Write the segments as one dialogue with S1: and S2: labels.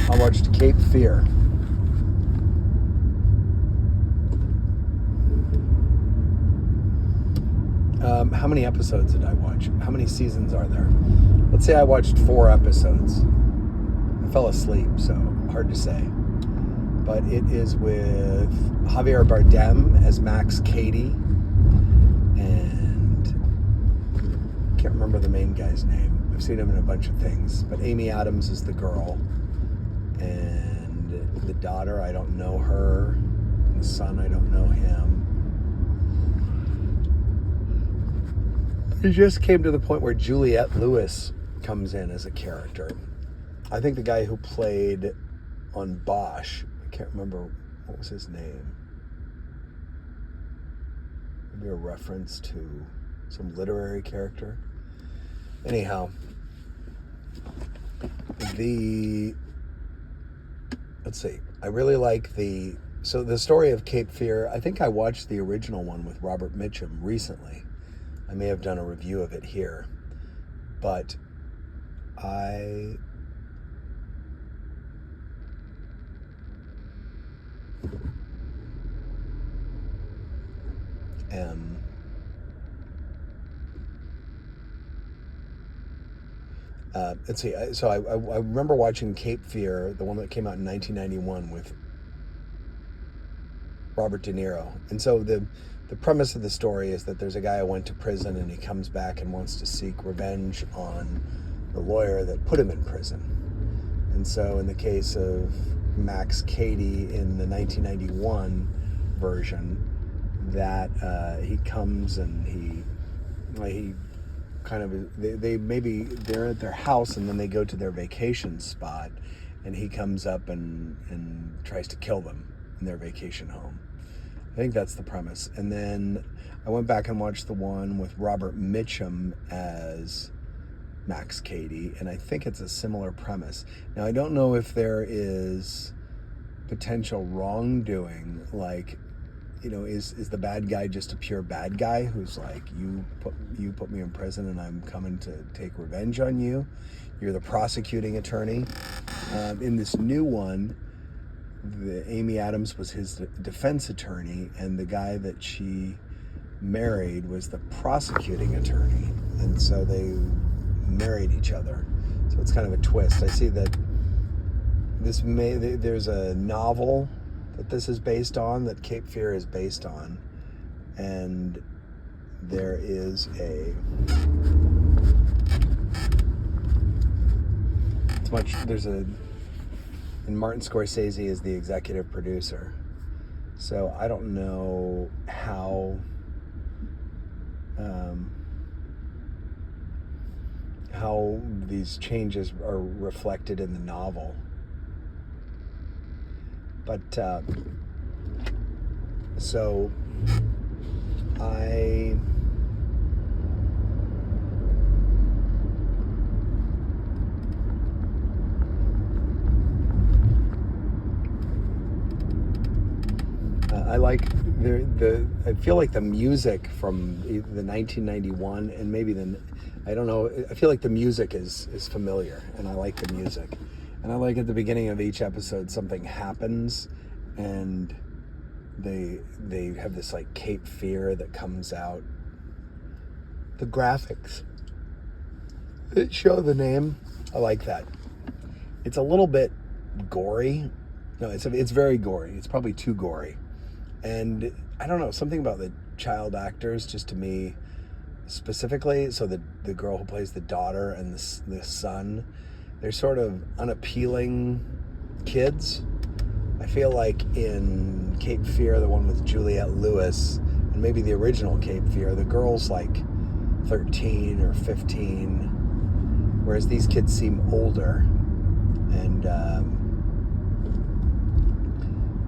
S1: I watched Cape Fear. How many episodes did I watch? How many seasons are there? Let's say I watched 4 episodes. I fell asleep, so hard to say. But it is with Javier Bardem as Max Cady, and I can't remember the main guy's name. I've seen him in a bunch of things, but Amy Adams is the girl, and the daughter, I don't know her. The son, I don't know him. It just came to the point where Juliette Lewis comes in as a character. I think the guy who played on Bosch, I can't remember what was his name. Maybe a reference to some literary character. Anyhow, let's see. I really like the story of Cape Fear. I think I watched the original one with Robert Mitchum recently. I may have done a review of it here, but I am let's see. So I remember watching Cape Fear, the one that came out in 1991 with Robert De Niro. And so the premise of the story is that there's a guy who went to prison and he comes back and wants to seek revenge on the lawyer that put him in prison. And so in the case of Max Cady in the 1991 version, that he comes and he kind of, they're at their house and then they go to their vacation spot, and he comes up and tries to kill them in their vacation home. I think that's the premise. And then I went back and watched the one with Robert Mitchum as Max Cady, and I think it's a similar premise. Now, I don't know if there is potential wrongdoing, like, you know, is the bad guy just a pure bad guy who's like, you put me in prison and I'm coming to take revenge on you? You're the prosecuting attorney. In this new one, Amy Adams was his defense attorney, and the guy that she married was the prosecuting attorney, and so they married each other. So it's kind of a twist. I see that there's a novel that this is based on, that Cape Fear is based on, and there's and Martin Scorsese is the executive producer. So I don't know how these changes are reflected in the novel. But so I like I feel like the music from the 1991 and maybe I don't know, I feel like the music is familiar, and I like the music. And I like at the beginning of each episode something happens and they have this like Cape Fear that comes out. The graphics that show the name, I like that. It's a little bit gory. No, it's very gory. It's probably too gory. And I don't know, something about the child actors, just to me specifically, so the girl who plays the daughter and the son, they're sort of unappealing kids. I feel like in Cape Fear, the one with Juliette Lewis, and maybe the original Cape Fear, the girl's like 13 or 15, whereas these kids seem older. And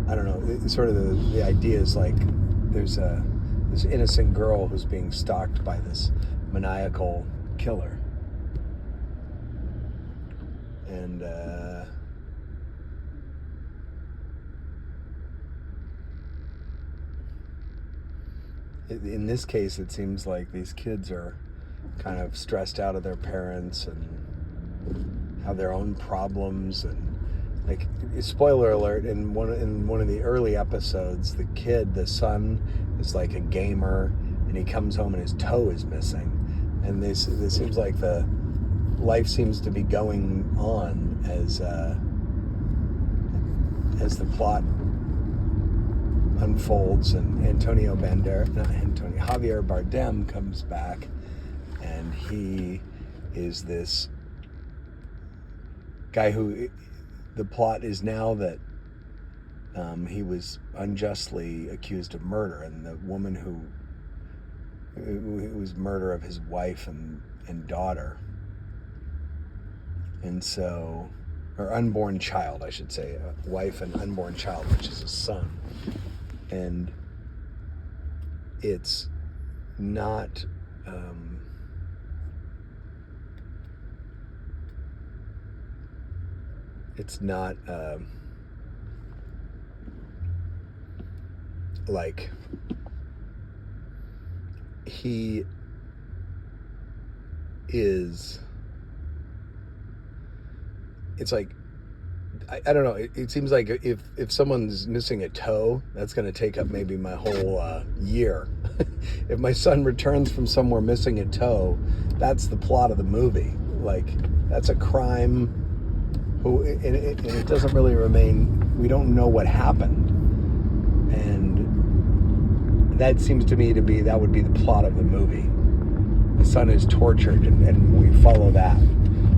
S1: I don't know, sort of the idea is like there's this innocent girl who's being stalked by this maniacal killer. And in this case, it seems like these kids are kind of stressed out of their parents and have their own problems, and like, spoiler alert, in one of the early episodes, the son is like a gamer, and he comes home and his toe is missing, and this seems like the life seems to be going on as the plot unfolds, and Javier Bardem comes back, and he is this guy who, the plot is now that he was unjustly accused of murder, and the woman who it was murder of his wife and daughter, and so, or unborn child, I should say, a wife and unborn child, which is a son, and it's not. It's not like he is. It's like, I don't know. It seems like if someone's missing a toe, that's going to take up maybe my whole year. If my son returns from somewhere missing a toe, that's the plot of the movie. Like, that's a crime. And it doesn't really remain. We don't know what happened, and that seems to me that would be the plot of the movie. The son is tortured, and we follow that.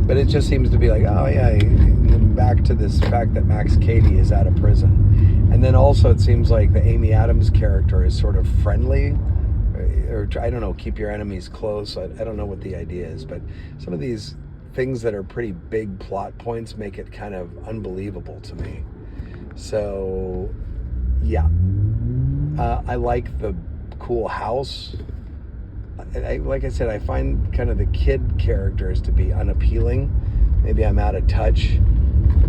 S1: But it just seems to be like, oh yeah, and then back to this fact that Max Cady is out of prison. And then also it seems like the Amy Adams character is sort of friendly, or I don't know, keep your enemies close. I don't know what the idea is, but some of these things that are pretty big plot points make it kind of unbelievable to me. So yeah, I like the cool house. Like I said, I find kind of the kid characters to be unappealing. Maybe I'm out of touch.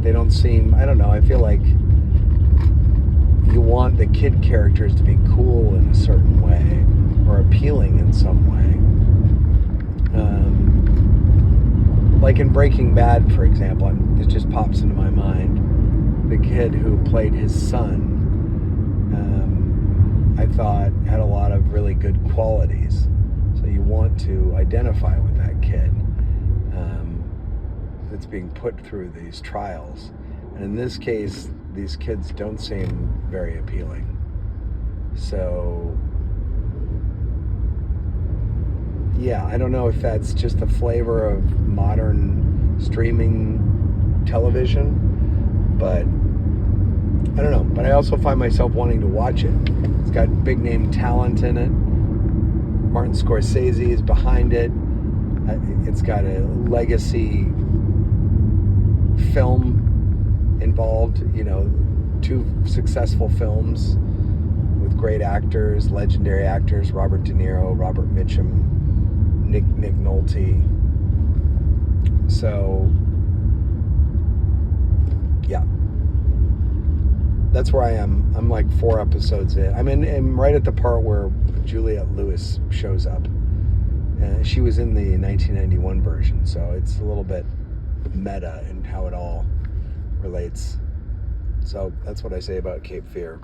S1: They don't seem, I don't know, I feel like you want the kid characters to be cool in a certain way, or appealing in some way. Like in Breaking Bad, for example, it just pops into my mind. The kid who played his son, I thought had a lot of really good qualities. So you want to identify with that kid that's being put through these trials. And in this case, these kids don't seem very appealing. So, yeah, I don't know if that's just the flavor of modern streaming television, but I don't know. But I also find myself wanting to watch it. It's got big name talent in it. Martin Scorsese is behind it. It's got a legacy film involved, 2 successful films with great actors, legendary actors, Robert De Niro, Robert Mitchum, Nick Nolte. So, yeah. That's where I am. I'm like 4 episodes in. I'm right at the part where Juliette Lewis shows up. She was in the 1991 version, so it's a little bit meta in how it all relates. So that's what I say about Cape Fear.